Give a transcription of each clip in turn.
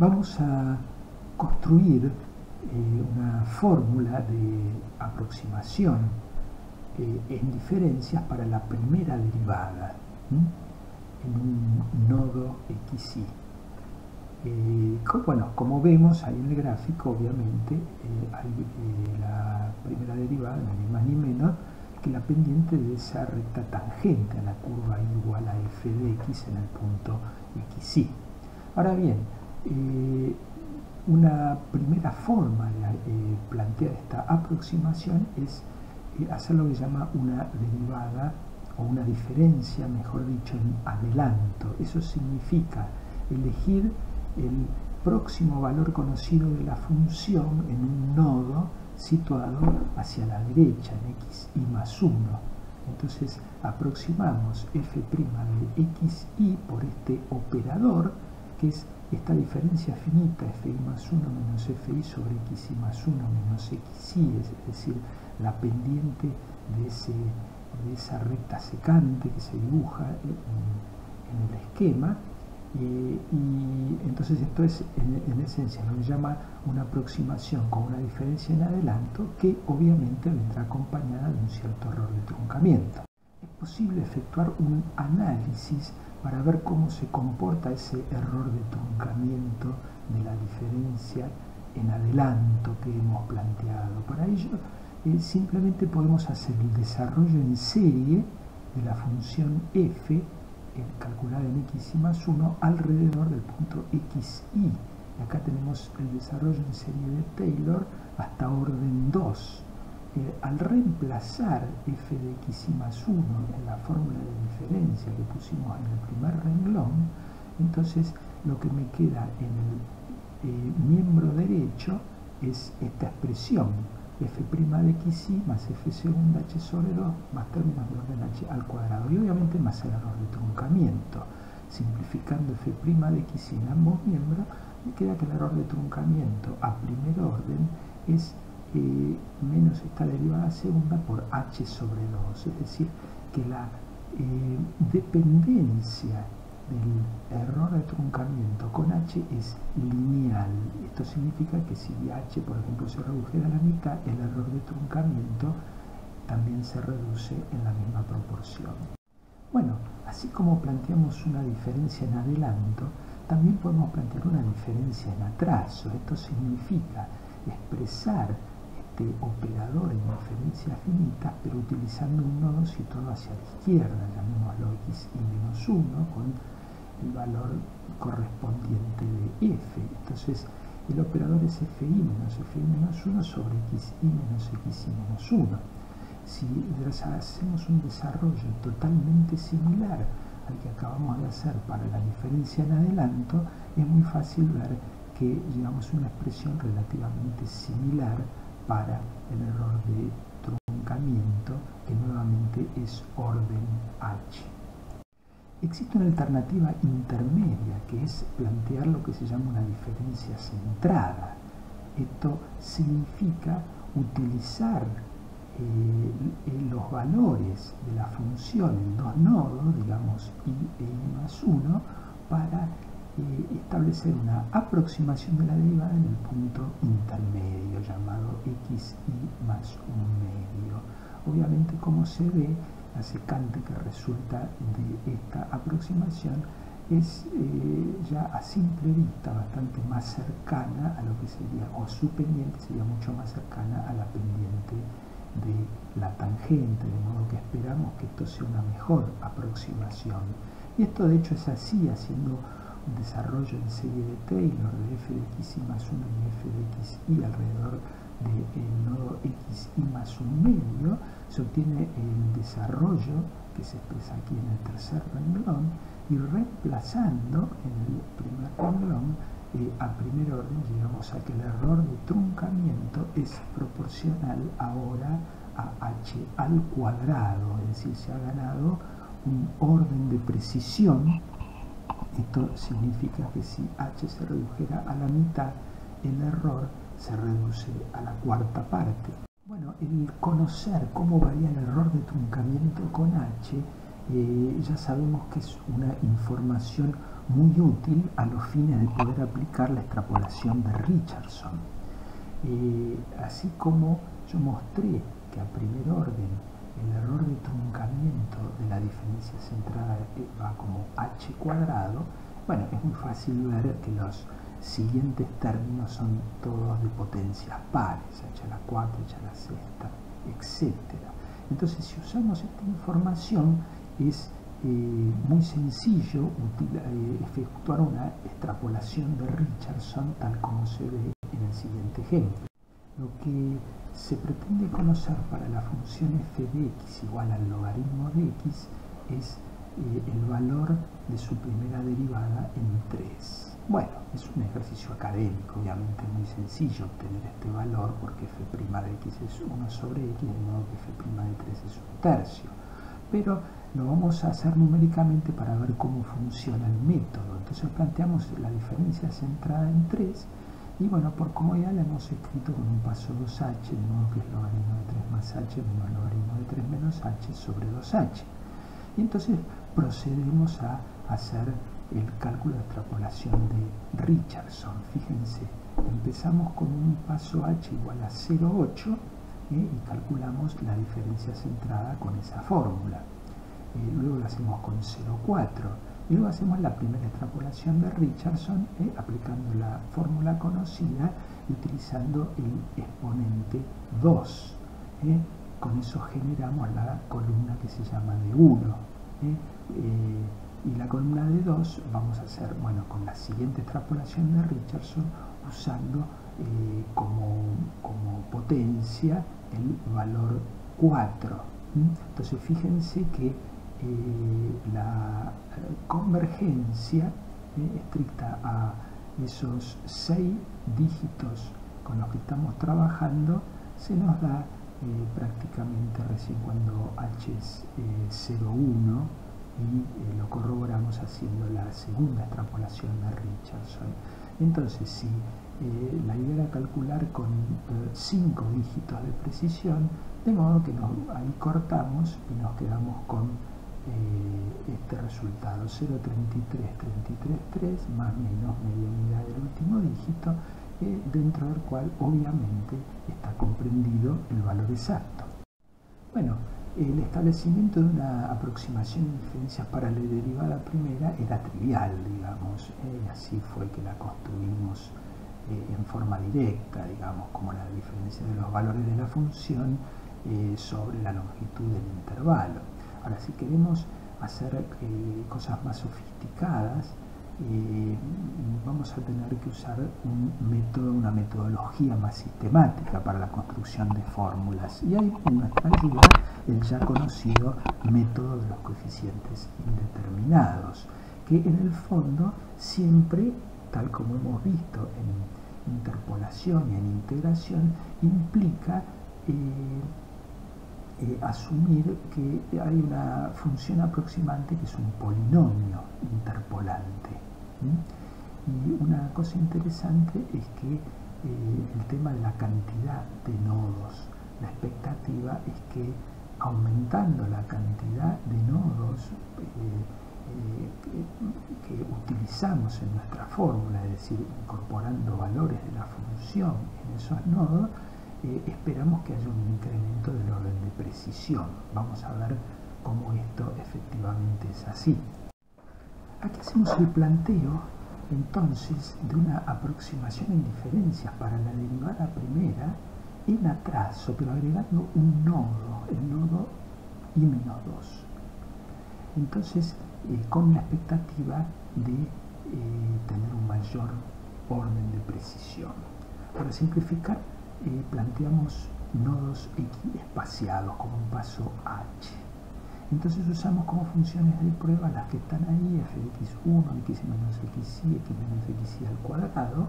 vamos a construir una fórmula de aproximación en diferencias para la primera derivada en un nodo xy. Bueno, como vemos ahí en el gráfico, obviamente hay la primera derivada no es ni más ni menos que la pendiente de esa recta tangente a la curva igual a f de x en el punto xy. Ahora bien, una primera forma de plantear esta aproximación es hacer lo que se llama una derivada o una diferencia, mejor dicho, en adelanto. Eso significa elegir el próximo valor conocido de la función en un nodo situado hacia la derecha, en xy más 1. Entonces aproximamos f' de xy por este operador, que es esta diferencia finita, fi más 1 menos fi sobre xy más 1 menos xy, es decir, la pendiente de esa recta secante que se dibuja en el esquema. Y entonces esto es en esencia lo que se llama una aproximación con una diferencia en adelanto, que obviamente vendrá acompañada de un cierto error de truncamiento. Es posible efectuar un análisis para ver cómo se comporta ese error de truncamiento de la diferencia en adelanto que hemos planteado. Para ello simplemente podemos hacer el desarrollo en serie de la función f calculada en xy más 1 alrededor del punto xy. Y acá tenemos el desarrollo en serie de Taylor hasta orden 2. Al reemplazar f de xy más 1 en la fórmula de diferencia que pusimos en el primer renglón, entonces lo que me queda en el miembro derecho es esta expresión, f' de xy más f segunda h sobre 2 más términos de orden h al cuadrado, y obviamente más el error de truncamiento. Simplificando f' de xy en ambos miembros, me queda que el error de truncamiento a primer orden es menos esta derivada segunda por h sobre 2, es decir, que la dependencia del error de truncamiento con h es lineal. Esto significa que si h, por ejemplo, se redujera a la mitad, el error de truncamiento también se reduce en la misma proporción. Bueno, así como planteamos una diferencia en adelanto, también podemos plantear una diferencia en atraso. Esto significa expresar este operador en diferencia finita, pero utilizando un nodo situado hacia la izquierda, llamémoslo xy menos 1, con el valor correspondiente de f. Entonces el operador es fi menos 1 sobre xy menos 1. Si hacemos un desarrollo totalmente similar al que acabamos de hacer para la diferencia en adelanto, es muy fácil ver que llegamos a una expresión relativamente similar para el error de truncamiento, que nuevamente es orden h. Existe una alternativa intermedia, que es plantear lo que se llama una diferencia centrada. Esto significa utilizar los valores de la función en dos nodos, digamos y más 1, para establecer una aproximación de la derivada en el punto intermedio llamado xy más 1 medio. Obviamente, como se ve, la secante que resulta de esta aproximación es ya a simple vista bastante más cercana a lo que sería, o su pendiente sería mucho más cercana a la pendiente de la tangente, de modo que esperamos que esto sea una mejor aproximación. Y esto de hecho es así, haciendo un desarrollo en serie de Taylor de f de xy más 1 y f de xy alrededor del nodo xy más 1 medio, se obtiene el desarrollo que se expresa aquí en el tercer renglón, y reemplazando en el primer renglón a primer orden llegamos a que el error de truncamiento es proporcional ahora a h al cuadrado, es decir, se ha ganado un orden de precisión. Esto significa que si h se redujera a la mitad, el error se reduce a la cuarta parte. Bueno, el conocer cómo varía el error de truncamiento con h ya sabemos que es una información muy útil a los fines de poder aplicar la extrapolación de Richardson. Así como yo mostré que a primer orden el error de truncamiento de la diferencia centrada va como h cuadrado, bueno, es muy fácil ver que los siguientes términos son todos de potencias pares, h a la cuarta, h a la sexta, etc. Entonces, si usamos esta información, es muy sencillo efectuar una extrapolación de Richardson tal como se ve en el siguiente ejemplo. Lo que se pretende conocer para la función f de x igual al logaritmo de x es el valor de su primera derivada en 3. Bueno, es un ejercicio académico, obviamente muy sencillo obtener este valor porque f' de x es 1 sobre x, de modo que f' de 3 es 1/3. Pero lo vamos a hacer numéricamente para ver cómo funciona el método. Entonces planteamos la diferencia centrada en 3 y bueno, por comodidad la hemos escrito con un paso 2h, de modo que es logaritmo de 3 más h menos logaritmo de 3 menos h sobre 2h. Y entonces procedemos a hacer el cálculo de extrapolación de Richardson. Fíjense, empezamos con un paso h igual a 0,8 y calculamos la diferencia centrada con esa fórmula. Luego lo hacemos con 0,4 y luego hacemos la primera extrapolación de Richardson aplicando la fórmula conocida y utilizando el exponente 2. Con eso generamos la columna que se llama de 1. Y la columna de 2 vamos a hacer, bueno, con la siguiente extrapolación de Richardson usando como potencia el valor 4. Entonces fíjense que la convergencia estricta a esos 6 dígitos con los que estamos trabajando se nos da prácticamente recién cuando h es 0,1 y lo corroboramos haciendo la segunda extrapolación de Richardson. Entonces, si la idea era calcular con 5 dígitos de precisión, de modo que ahí cortamos y nos quedamos con este resultado, 0,33333 más menos media unidad del último dígito, dentro del cual obviamente está comprendido el valor exacto. Bueno, el establecimiento de una aproximación de diferencias para la derivada primera era trivial, digamos, y así fue que la construimos en forma directa, digamos, como la diferencia de los valores de la función sobre la longitud del intervalo. Ahora, si queremos hacer cosas más sofisticadas, vamos a tener que usar una metodología más sistemática para la construcción de fórmulas. Y hay en nuestra ayuda el ya conocido método de los coeficientes indeterminados, que en el fondo siempre, tal como hemos visto en interpolación y en integración, implica asumir que hay una función aproximante que es un polinomio interpolante. Y una cosa interesante es que el tema de la cantidad de nodos, la expectativa es que aumentando la cantidad de nodos que utilizamos en nuestra fórmula, es decir, incorporando valores de la función en esos nodos, esperamos que haya un incremento del orden de precisión. Vamos a ver cómo esto efectivamente es así. Aquí hacemos el planteo entonces de una aproximación en diferencias para la derivada primera en atraso, pero agregando un nodo, el nodo i-2. Entonces, con la expectativa de tener un mayor orden de precisión. Para simplificar, planteamos nodos X espaciados como un paso H. Entonces usamos como funciones de prueba las que están ahí, f de x1, x menos xy, x menos xy al cuadrado.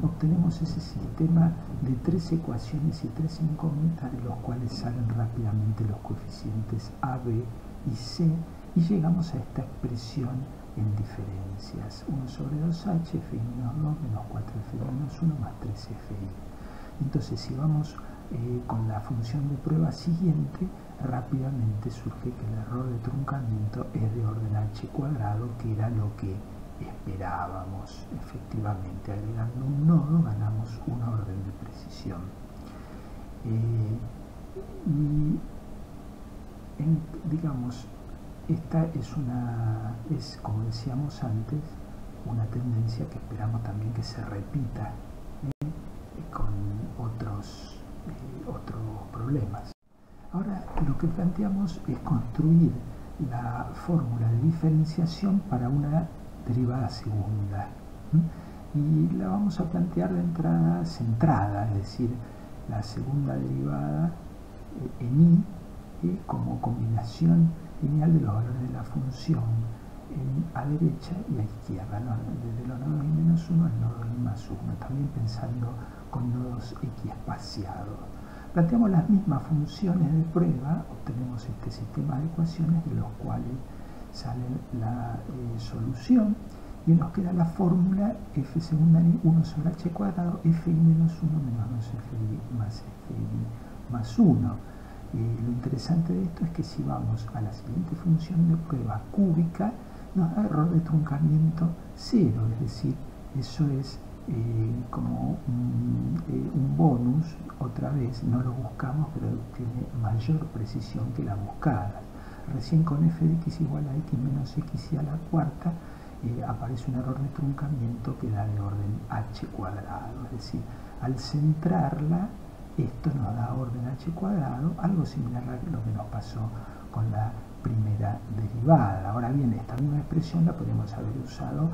Obtenemos ese sistema de 3 ecuaciones y 3 incógnitas, de los cuales salen rápidamente los coeficientes a, b y c, y llegamos a esta expresión en diferencias: 1 sobre 2h, fi menos 2 menos 4f menos 1 más 3fi. Entonces, si vamos con la función de prueba siguiente, rápidamente surge que el error de truncamiento es de orden h cuadrado, que era lo que esperábamos. Efectivamente, agregando un nodo ganamos un orden de precisión. Digamos, esta es, como decíamos antes, una tendencia que esperamos también que se repita con otros problemas. Ahora lo que planteamos es construir la fórmula de diferenciación para una derivada segunda, y la vamos a plantear de entrada centrada, es decir, la segunda derivada en i como combinación lineal de los valores de la función a derecha y a izquierda, ¿no? Desde los nodos i menos 1 al nodo i más 1, también pensando con nodos x espaciados. Planteamos las mismas funciones de prueba, obtenemos este sistema de ecuaciones de los cuales sale la solución, y nos queda la fórmula f segunda i 1 sobre h cuadrado, fi menos 1 menos 2fi más fi más 1. Lo interesante de esto es que si vamos a la siguiente función de prueba cúbica, nos da error de truncamiento 0, es decir, eso es como un bonus, otra vez, no lo buscamos, pero tiene mayor precisión que la buscada. Recién con f de x igual a x menos x y a la cuarta aparece un error de truncamiento que da de orden h cuadrado, es decir, al centrarla, esto nos da orden h cuadrado, algo similar a lo que nos pasó con la primera derivada. Ahora bien, esta misma expresión la podemos haber usado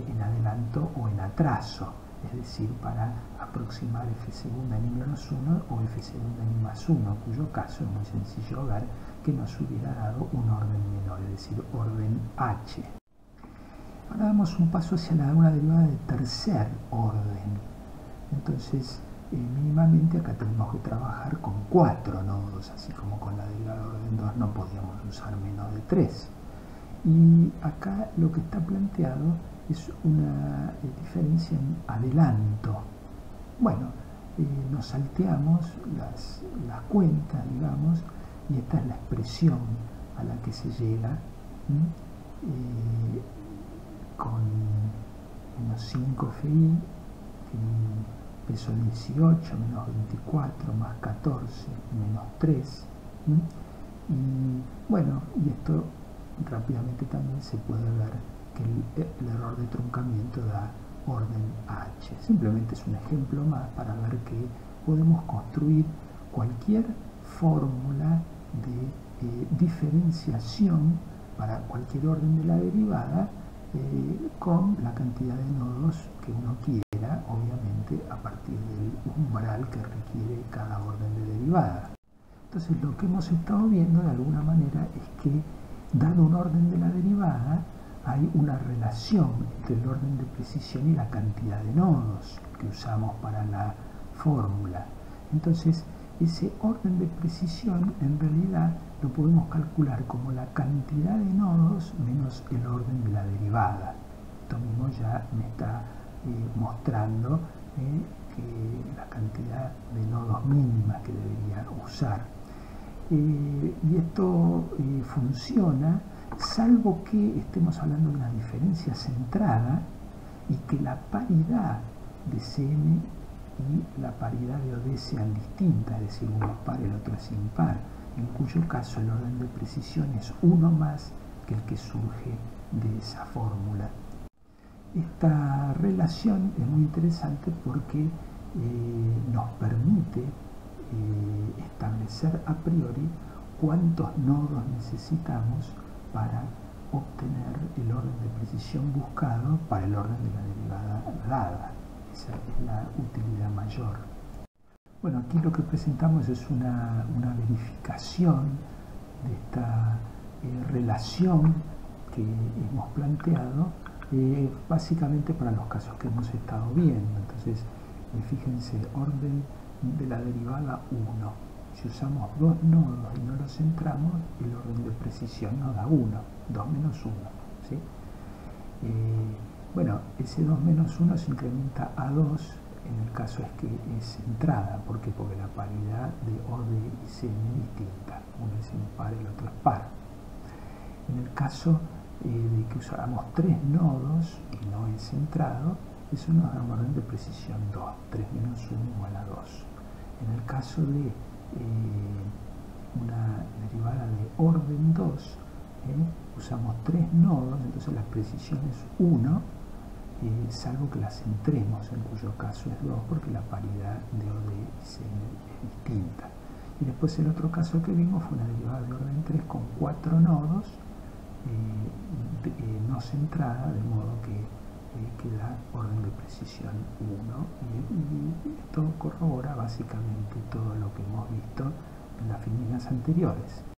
en adelanto o en atraso, es decir, para aproximar f segunda en i menos 1 o f segunda en i más 1, cuyo caso es muy sencillo ver que nos hubiera dado un orden menor, es decir, orden h. Ahora damos un paso hacia una derivada de tercer orden. Entonces, mínimamente acá tenemos que trabajar con 4 nodos, así como con la derivada de orden 2 no podíamos usar menos de 3. Y acá lo que está planteado es una diferencia en adelanto. Bueno, nos salteamos las cuentas, digamos, y esta es la expresión a la que se llega con menos 5 fi, peso 18, menos 24, más 14, menos 3. Y bueno, y esto rápidamente también se puede ver que el error de truncamiento da orden h. Simplemente es un ejemplo más para ver que podemos construir cualquier fórmula de diferenciación para cualquier orden de la derivada con la cantidad de nodos que uno quiera, obviamente a partir del umbral que requiere cada orden de derivada. Entonces lo que hemos estado viendo de alguna manera es que, dado un orden de la derivada, hay una relación entre el orden de precisión y la cantidad de nodos que usamos para la fórmula. Entonces, ese orden de precisión en realidad lo podemos calcular como la cantidad de nodos menos el orden de la derivada. Esto mismo ya me está mostrando que la cantidad de nodos mínima que debería usar. Y esto funciona salvo que estemos hablando de una diferencia centrada y que la paridad de Cn y la paridad de OD sean distintas, es decir, uno es par y el otro es impar, en cuyo caso el orden de precisión es uno más que el que surge de esa fórmula. Esta relación es muy interesante porque nos permite establecer a priori cuántos nodos necesitamos para obtener el orden de precisión buscado para el orden de la derivada dada. Esa es la utilidad mayor. Bueno, aquí lo que presentamos es una verificación de esta relación que hemos planteado, básicamente para los casos que hemos estado viendo. Entonces, fíjense, orden de la derivada 1. Si usamos dos nodos y no los centramos, el orden de precisión nos da 1, 2 menos 1. ¿Sí? Bueno, ese 2 menos 1 se incrementa a 2 en el caso es que es centrada. ¿Por qué? Porque la paridad de OD y Cn es distinta. uno es impar, el otro es par. En el caso de que usáramos 3 nodos y no es centrado, eso nos da un orden de precisión 2, 3 menos 1 igual a 2. En el caso de una derivada de orden 2, usamos 3 nodos, entonces la precisión es 1, salvo que la centremos, en cuyo caso es 2, porque la paridad de O de es distinta. Y después el otro caso que vimos fue una derivada de orden 3 con 4 nodos, no centrada, de modo que queda orden de precisión 1, y esto corrobora básicamente todo lo que hemos visto en las filinas anteriores.